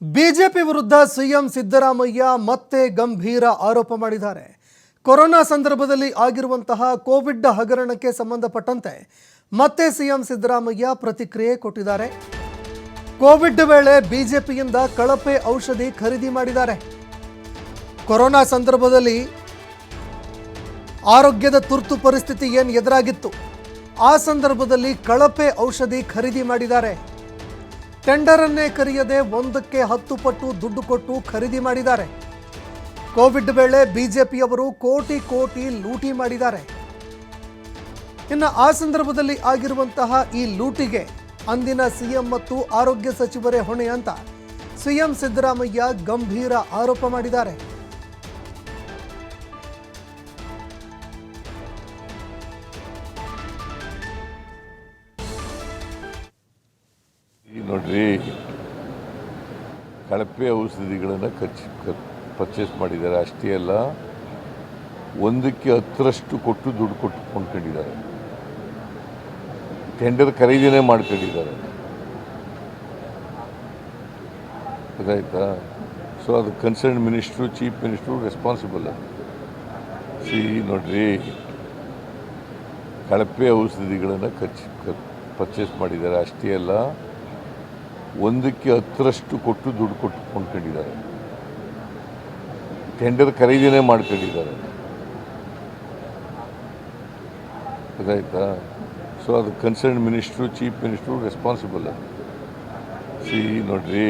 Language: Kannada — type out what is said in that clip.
ಬಿಜೆಪಿ ವಿರುದ್ಧ ಸಿಎಂ ಸಿದ್ದರಾಮಯ್ಯ ಮತ್ತೆ ಗಂಭೀರ ಆರೋಪ ಮಾಡಿದ್ದಾರೆ. ಕೊರೋನಾ ಸಂದರ್ಭದಲ್ಲಿ ಆಗಿರುವಂತಹ ಕೋವಿಡ್ ಹಗರಣಕ್ಕೆ ಸಂಬಂಧಪಟ್ಟಂತೆ ಮತ್ತೆ ಸಿಎಂ ಸಿದ್ದರಾಮಯ್ಯ ಪ್ರತಿಕ್ರಿಯೆ ಕೊಟ್ಟಿದ್ದಾರೆ. ಕೋವಿಡ್ ವೇಳೆ ಬಿಜೆಪಿಯಿಂದ ಕಳಪೆ ಔಷಧಿ ಖರೀದಿ ಮಾಡಿದ್ದಾರೆ. ಕೊರೋನಾ ಸಂದರ್ಭದಲ್ಲಿ ಆರೋಗ್ಯದ ತುರ್ತು ಪರಿಸ್ಥಿತಿ ಏನು ಎದುರಾಗಿತ್ತು, ಆ ಸಂದರ್ಭದಲ್ಲಿ ಕಳಪೆ ಔಷಧಿ ಖರೀದಿ ಮಾಡಿದ್ದಾರೆ. ಟೆಂಡರನ್ನೇ ಕರೆಯದೆ 1ಕ್ಕೆ 10 ಪಟ್ಟು ದುಡ್ಡು ಕೊಟ್ಟು ಖರೀದಿ ಮಾಡಿದ್ದಾರೆ. ಕೋವಿಡ್ ವೇಳೆ ಬಿಜೆಪಿಯವರು ಕೋಟಿ ಕೋಟಿ ಲೂಟಿ ಮಾಡಿದ್ದಾರೆ. ಇನ್ನು ಆ ಸಂದರ್ಭದಲ್ಲಿ ಆಗಿರುವಂತಹ ಈ ಲೂಟಿಗೆ ಅಂದಿನ ಸಿಎಂ ಮತ್ತು ಆರೋಗ್ಯ ಸಚಿವರೇ ಹೊಣೆ ಅಂತ ಸಿಎಂ ಸಿದ್ದರಾಮಯ್ಯ ಗಂಭೀರ ಆರೋಪ ಮಾಡಿದ್ದಾರೆ. ನೋಡ್ರಿ, ಕಳಪೆ ಔಷಧಿಗಳನ್ನು ಪರ್ಚೇಸ್ ಮಾಡಿದ್ದಾರೆ. ಅಷ್ಟೇ ಅಲ್ಲ, 1ಕ್ಕೆ 10ರಷ್ಟು ಕೊಟ್ಟು ದುಡ್ಡು ಕೊಟ್ಟು ಕೊಂಡ್ಕೊಂಡಿದ್ದಾರೆ. ಟೆಂಡರ್ ಖರೀದಿನೇ ಮಾಡ್ಕೊಂಡಿದ್ದಾರೆ. ಗೊತ್ತಾಯ್ತಾ? ಸೊ ಅದು concern minister, chief minister responsible. ನೋಡ್ರಿ, ಕಳಪೆ ಔಷಧಿಗಳನ್ನು ಪರ್ಚೇಸ್ ಮಾಡಿದ್ದಾರೆ. ಅಷ್ಟೇ ಅಲ್ಲ, 1ಕ್ಕೆ 10ರಷ್ಟು ಕೊಟ್ಟು ದುಡ್ಡು ಕೊಟ್ಟು ಕೊಂಡ್ಕೊಂಡಿದ್ದಾರೆ. ಟೆಂಡರ್ ಖರೀದಿನೇ ಮಾಡ್ಕೊಂಡಿದ್ದಾರೆ. ಗೊತ್ತಾಯ್ತಾ? ಸೊ ಅದು concern minister, chief minister responsible. ನೋಡ್ರಿ,